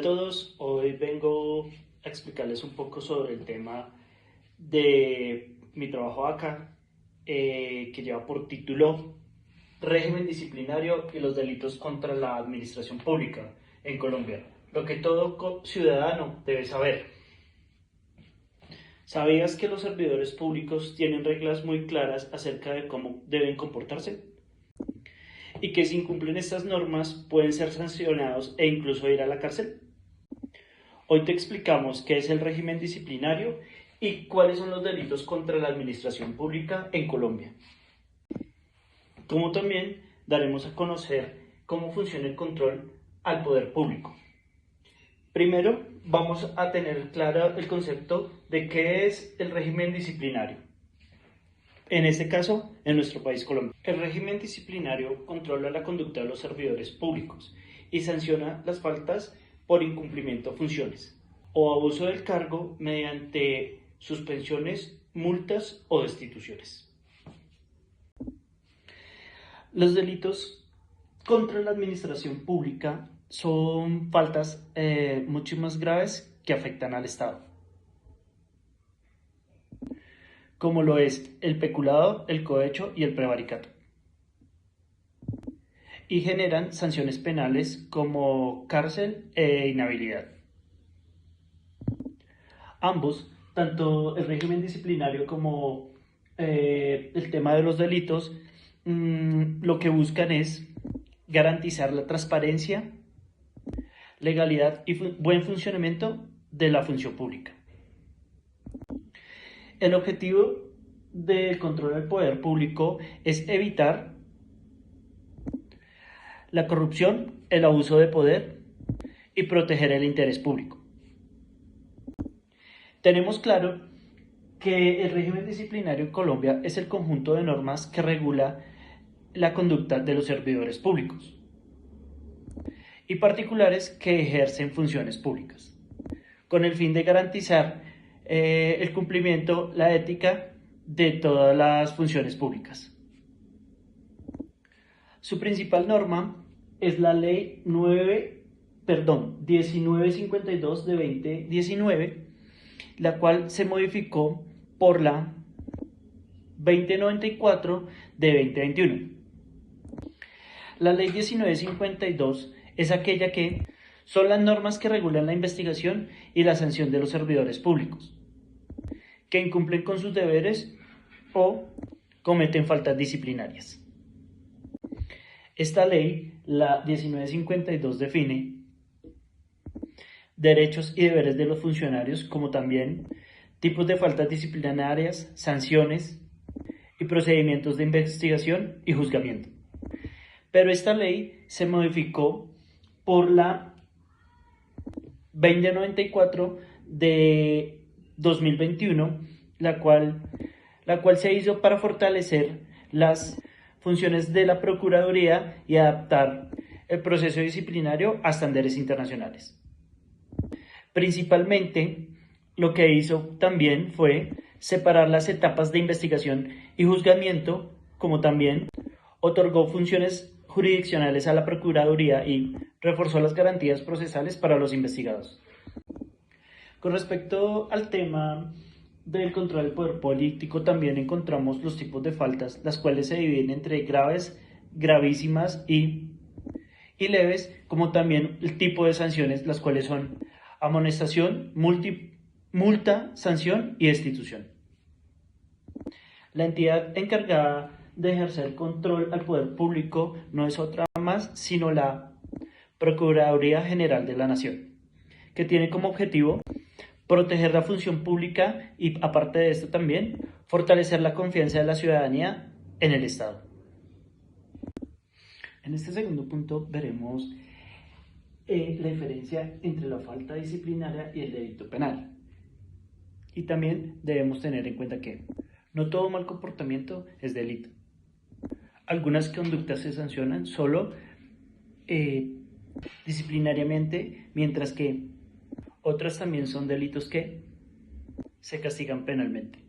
Hola a todos, hoy vengo a explicarles un poco sobre el tema de mi trabajo acá, que lleva por título Régimen disciplinario y los delitos contra la administración pública en Colombia, lo que todo ciudadano debe saber. ¿Sabías que los servidores públicos tienen reglas muy claras acerca de cómo deben comportarse? Y que si incumplen estas normas pueden ser sancionados e incluso ir a la cárcel. Hoy te explicamos qué es el régimen disciplinario y cuáles son los delitos contra la administración pública en Colombia. Como también daremos a conocer cómo funciona el control al poder público. Primero vamos a tener claro el concepto de qué es el régimen disciplinario. En este caso, en nuestro país Colombia. El régimen disciplinario controla la conducta de los servidores públicos y sanciona las faltas por incumplimiento de funciones o abuso del cargo mediante suspensiones, multas o destituciones. Los delitos contra la administración pública son faltas mucho más graves que afectan al Estado, como lo es el peculado, el cohecho y el prevaricato, y generan sanciones penales como cárcel e inhabilidad. Ambos, tanto el régimen disciplinario como el tema de los delitos, lo que buscan es garantizar la transparencia, legalidad y buen funcionamiento de la función pública. El objetivo del control del poder público es evitar la corrupción, el abuso de poder y proteger el interés público. Tenemos claro que el régimen disciplinario en Colombia es el conjunto de normas que regula la conducta de los servidores públicos y particulares que ejercen funciones públicas, con el fin de garantizar el cumplimiento, la ética de todas las funciones públicas. Su principal norma es la Ley 1952 de 2019, la cual se modificó por la 2094 de 2021. La Ley 1952 es aquella que son las normas que regulan la investigación y la sanción de los servidores públicos, que incumplen con sus deberes o cometen faltas disciplinarias. Esta ley, la 1952, define derechos y deberes de los funcionarios, como también tipos de faltas disciplinarias, sanciones y procedimientos de investigación y juzgamiento. Pero esta ley se modificó por la 2094 de 2021, la cual se hizo para fortalecer las funciones de la Procuraduría y adaptar el proceso disciplinario a estándares internacionales. Principalmente, lo que hizo también fue separar las etapas de investigación y juzgamiento, como también otorgó funciones jurisdiccionales a la Procuraduría y reforzó las garantías procesales para los investigados. Con respecto al tema del control del poder político, también encontramos los tipos de faltas, las cuales se dividen entre graves, gravísimas y leves, como también el tipo de sanciones, las cuales son amonestación, multa, sanción y destitución. La entidad encargada de ejercer control al poder público no es otra más sino la Procuraduría General de la Nación, que tiene como objetivo proteger la función pública y, aparte de esto, también fortalecer la confianza de la ciudadanía en el Estado. En este segundo punto veremos la diferencia entre la falta disciplinaria y el delito penal. Y también debemos tener en cuenta que no todo mal comportamiento es delito. Algunas conductas se sancionan solo disciplinariamente, mientras que otras también son delitos que se castigan penalmente.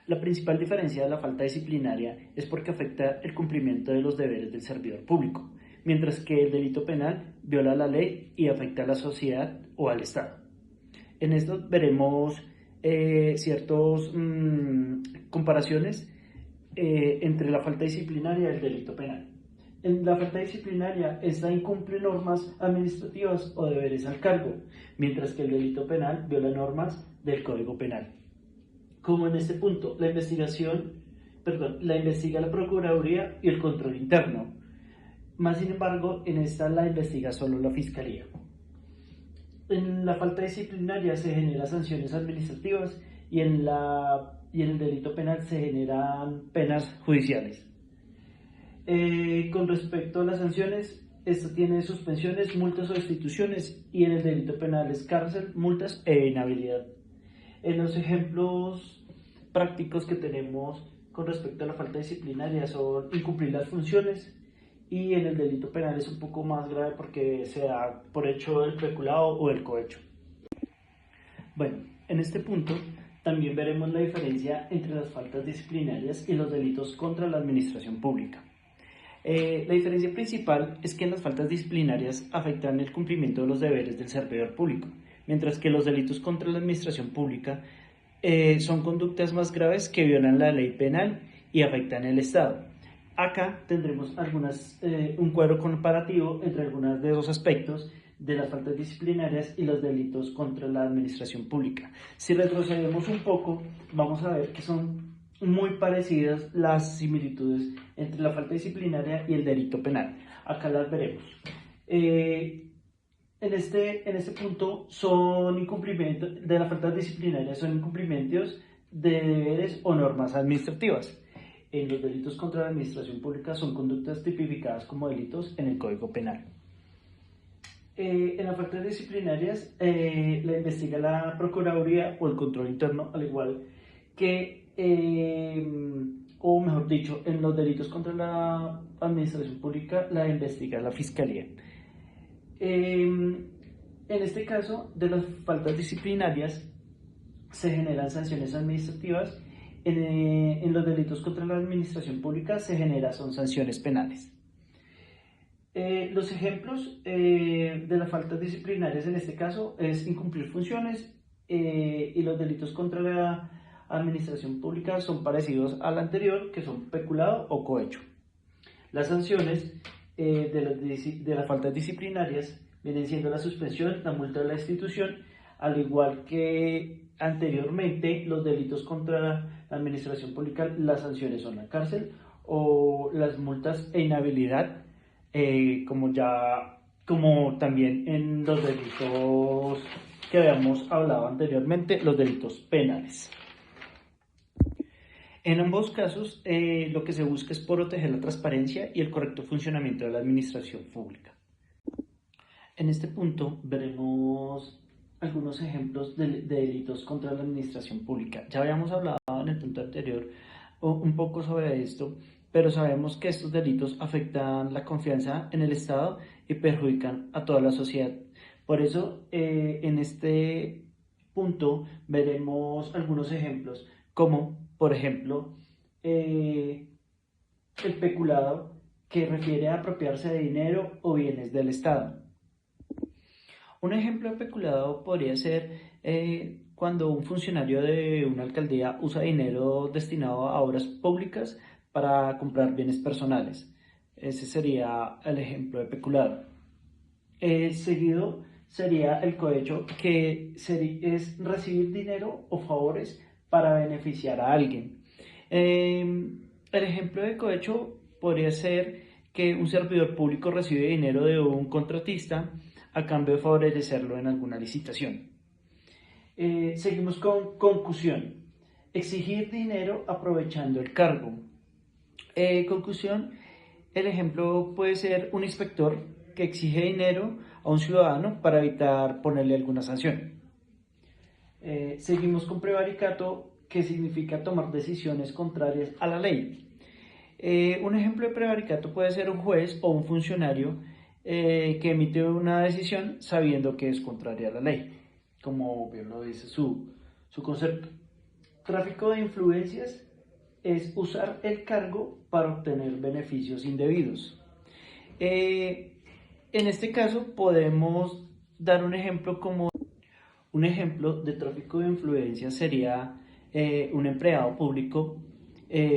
La principal diferencia de la falta disciplinaria es porque afecta el cumplimiento de los deberes del servidor público, mientras que el delito penal viola la ley y afecta a la sociedad o al Estado. En esto veremos ciertas comparaciones entre la falta disciplinaria y el delito penal. En la falta disciplinaria, esta incumple normas administrativas o deberes al cargo, mientras que el delito penal viola normas del Código Penal. Como en este punto, la investiga la Procuraduría y el Control Interno. Más sin embargo, en esta la investiga solo la Fiscalía. En la falta disciplinaria se generan sanciones administrativas y en el delito penal se generan penas judiciales. Con respecto a las sanciones, esto tiene suspensiones, multas o destituciones, y en el delito penal es cárcel, multas e inhabilidad. En los ejemplos prácticos que tenemos con respecto a la falta disciplinaria son incumplir las funciones, y en el delito penal es un poco más grave porque se da por hecho el peculado o el cohecho. Bueno, en este punto también veremos la diferencia entre las faltas disciplinarias y los delitos contra la administración pública. La diferencia principal es que en las faltas disciplinarias afectan el cumplimiento de los deberes del servidor público, mientras que los delitos contra la administración pública son conductas más graves que violan la ley penal y afectan el Estado. Acá tendremos un cuadro comparativo entre algunos de esos aspectos de las faltas disciplinarias y los delitos contra la administración pública. Si retrocedemos un poco, vamos a ver que son muy parecidas las similitudes entre la falta disciplinaria y el delito penal. Acá las veremos. En este punto son incumplimientos de la falta disciplinaria, son incumplimientos de deberes o normas administrativas. En los delitos contra la administración pública son conductas tipificadas como delitos en el Código Penal. En las faltas disciplinarias la investiga la Procuraduría o el Control Interno, al igual que, o mejor dicho, en los delitos contra la administración pública la investiga la Fiscalía. En este caso, de las faltas disciplinarias se generan sanciones administrativas. En los delitos contra la administración pública son sanciones penales. Los ejemplos de las faltas disciplinarias en este caso es incumplir funciones, y los delitos contra la administración pública son parecidos al anterior, que son peculado o cohecho. Las sanciones de las faltas disciplinarias vienen siendo la suspensión, la multa o la destitución, al igual que anteriormente los delitos contra la administración pública, las sanciones son la cárcel o las multas e inhabilidad, como también en los delitos que habíamos hablado anteriormente, los delitos penales. En ambos casos, lo que se busca es proteger la transparencia y el correcto funcionamiento de la administración pública. En este punto veremos algunos ejemplos de delitos contra la administración pública. Ya habíamos hablado en el punto anterior un poco sobre esto, pero sabemos que estos delitos afectan la confianza en el Estado y perjudican a toda la sociedad. Por eso, en este punto veremos algunos ejemplos, como, por ejemplo, el peculado, que refiere a apropiarse de dinero o bienes del Estado. Un ejemplo de peculado podría ser cuando un funcionario de una alcaldía usa dinero destinado a obras públicas para comprar bienes personales. Ese sería el ejemplo de peculado. Seguido sería el cohecho, que es recibir dinero o favores para beneficiar a alguien. El ejemplo de cohecho podría ser que un servidor público recibe dinero de un contratista a cambio de favorecerlo en alguna licitación. Seguimos con concusión, exigir dinero aprovechando el cargo. Concusión, el ejemplo puede ser un inspector que exige dinero a un ciudadano para evitar ponerle alguna sanción. Seguimos con prevaricato, que significa tomar decisiones contrarias a la ley. Un ejemplo de prevaricato puede ser un juez o un funcionario que emite una decisión sabiendo que es contraria a la ley, como bien lo dice su concepto. Tráfico de influencias es usar el cargo para obtener beneficios indebidos. En este caso podemos dar un ejemplo como un ejemplo de tráfico de influencia sería un empleado público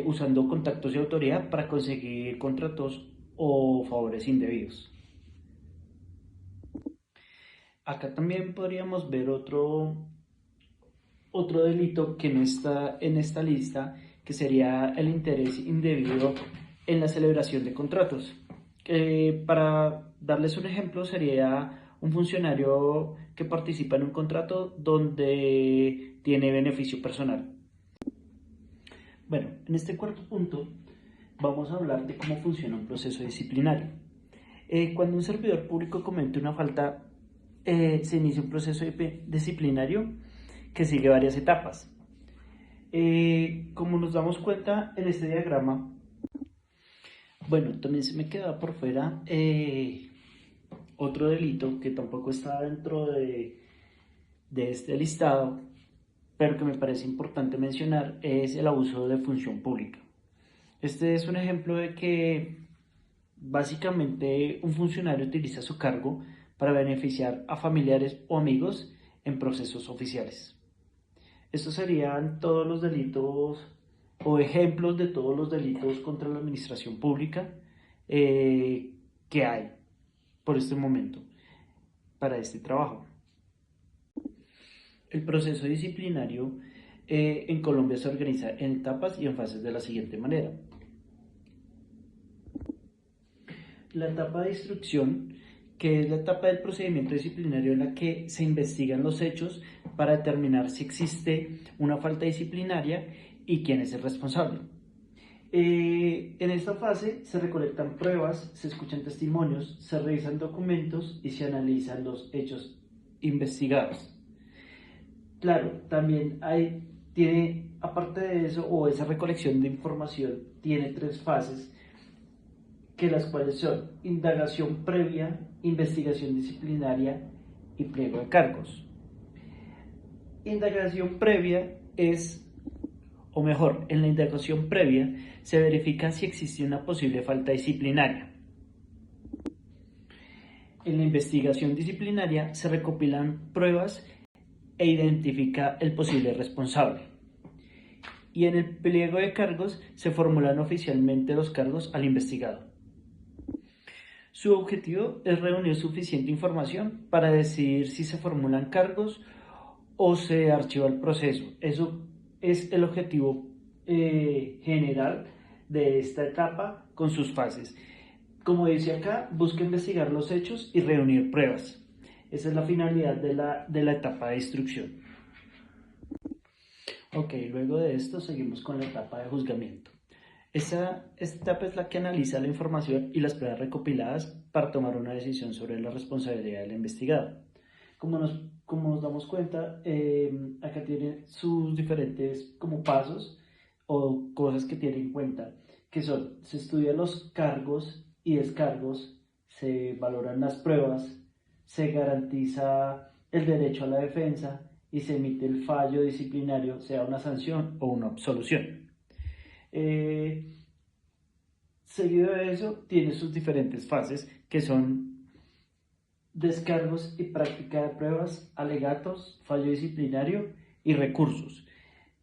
usando contactos de autoridad para conseguir contratos o favores indebidos. Acá también podríamos ver otro delito que no está en esta lista, que sería el interés indebido en la celebración de contratos. Para darles un ejemplo, sería un funcionario que participa en un contrato donde tiene beneficio personal. Bueno, en este cuarto punto vamos a hablar de cómo funciona un proceso disciplinario. Cuando un servidor público comete una falta, se inicia un proceso disciplinario que sigue varias etapas. Como nos damos cuenta en este diagrama, bueno, también se me queda por fuera otro delito que tampoco está dentro de este listado, pero que me parece importante mencionar, es el abuso de función pública. Este es un ejemplo de que básicamente un funcionario utiliza su cargo para beneficiar a familiares o amigos en procesos oficiales. Estos serían todos los delitos o ejemplos de todos los delitos contra la administración pública que hay por este momento para este trabajo. El proceso disciplinario en Colombia se organiza en etapas y en fases de la siguiente manera. La etapa de instrucción, que es la etapa del procedimiento disciplinario en la que se investigan los hechos para determinar si existe una falta disciplinaria y quién es el responsable. En esta fase se recolectan pruebas, se escuchan testimonios, se revisan documentos y se analizan los hechos investigados. Claro, también tiene, aparte de eso, o esa recolección de información, tiene tres fases, que las cuales son indagación previa, investigación disciplinaria y pliego de cargos. Indagación previa es, o mejor, en la indagación previa se verifica si existe una posible falta disciplinaria. En la investigación disciplinaria se recopilan pruebas e identifica el posible responsable. Y en el pliego de cargos se formulan oficialmente los cargos al investigado. Su objetivo es reunir suficiente información para decidir si se formulan cargos o se archiva el proceso. Eso es el objetivo general de esta etapa con sus fases. Como dice acá, busca investigar los hechos y reunir pruebas. Esa es la finalidad de la etapa de instrucción. Ok, luego de esto seguimos con la etapa de juzgamiento. Esta etapa es la que analiza la información y las pruebas recopiladas para tomar una decisión sobre la responsabilidad del investigado. Como nos damos cuenta, acá tiene sus diferentes como pasos o cosas que tiene en cuenta, que son, se estudian los cargos y descargos, se valoran las pruebas, se garantiza el derecho a la defensa y se emite el fallo disciplinario, sea una sanción o una absolución. Seguido de eso, tiene sus diferentes fases, que son descargos y práctica de pruebas, alegatos, fallo disciplinario y recursos.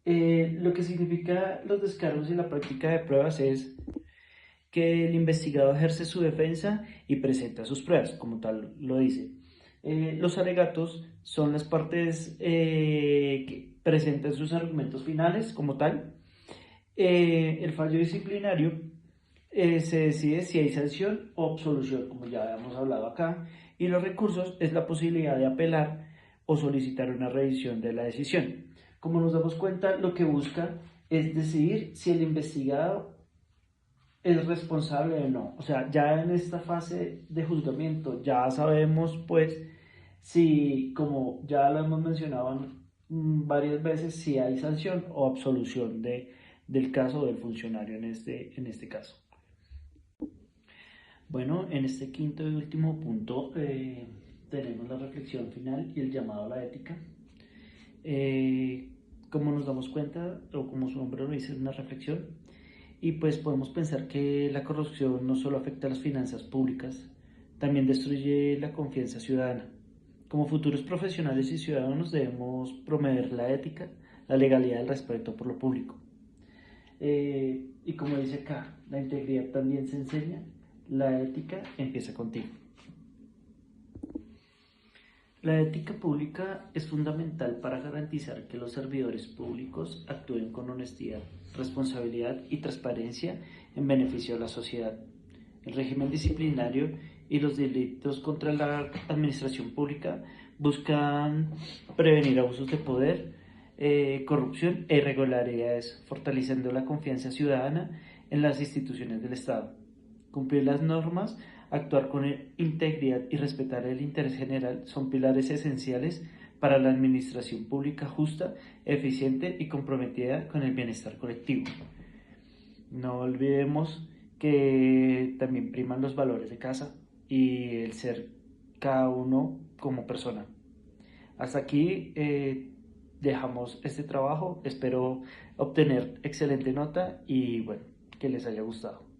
Lo que significa los descargos y la práctica de pruebas es que el investigado ejerce su defensa y presenta sus pruebas, como tal lo dice. Los alegatos son las partes que presentan sus argumentos finales, como tal. El fallo disciplinario se decide si hay sanción o absolución, como ya habíamos hablado acá, y los recursos es la posibilidad de apelar o solicitar una revisión de la decisión. Como nos damos cuenta, lo que busca es decidir si el investigado es responsable o no. O sea, ya en esta fase de juzgamiento ya sabemos pues si, como ya lo hemos mencionado varias veces, si hay sanción o absolución del caso del funcionario en este caso. Bueno, en este quinto y último punto tenemos la reflexión final y el llamado a la ética. Como nos damos cuenta, o como su nombre lo dice, es una reflexión, Y pues podemos pensar que la corrupción no solo afecta a las finanzas públicas, también destruye la confianza ciudadana. Como futuros profesionales y ciudadanos debemos promover la ética, la legalidad y el respeto por lo público. Y como dice acá, la integridad también se enseña, la ética empieza contigo. La ética pública es fundamental para garantizar que los servidores públicos actúen con honestidad, responsabilidad y transparencia en beneficio de la sociedad. El régimen disciplinario y los delitos contra la administración pública buscan prevenir abusos de poder, corrupción e irregularidades, fortaleciendo la confianza ciudadana en las instituciones del Estado. Cumplir las normas, actuar con integridad y respetar el interés general son pilares esenciales para la administración pública justa, eficiente y comprometida con el bienestar colectivo. No olvidemos que también priman los valores de casa y el ser cada uno como persona. Hasta aquí dejamos este trabajo. Espero obtener excelente nota y bueno, que les haya gustado.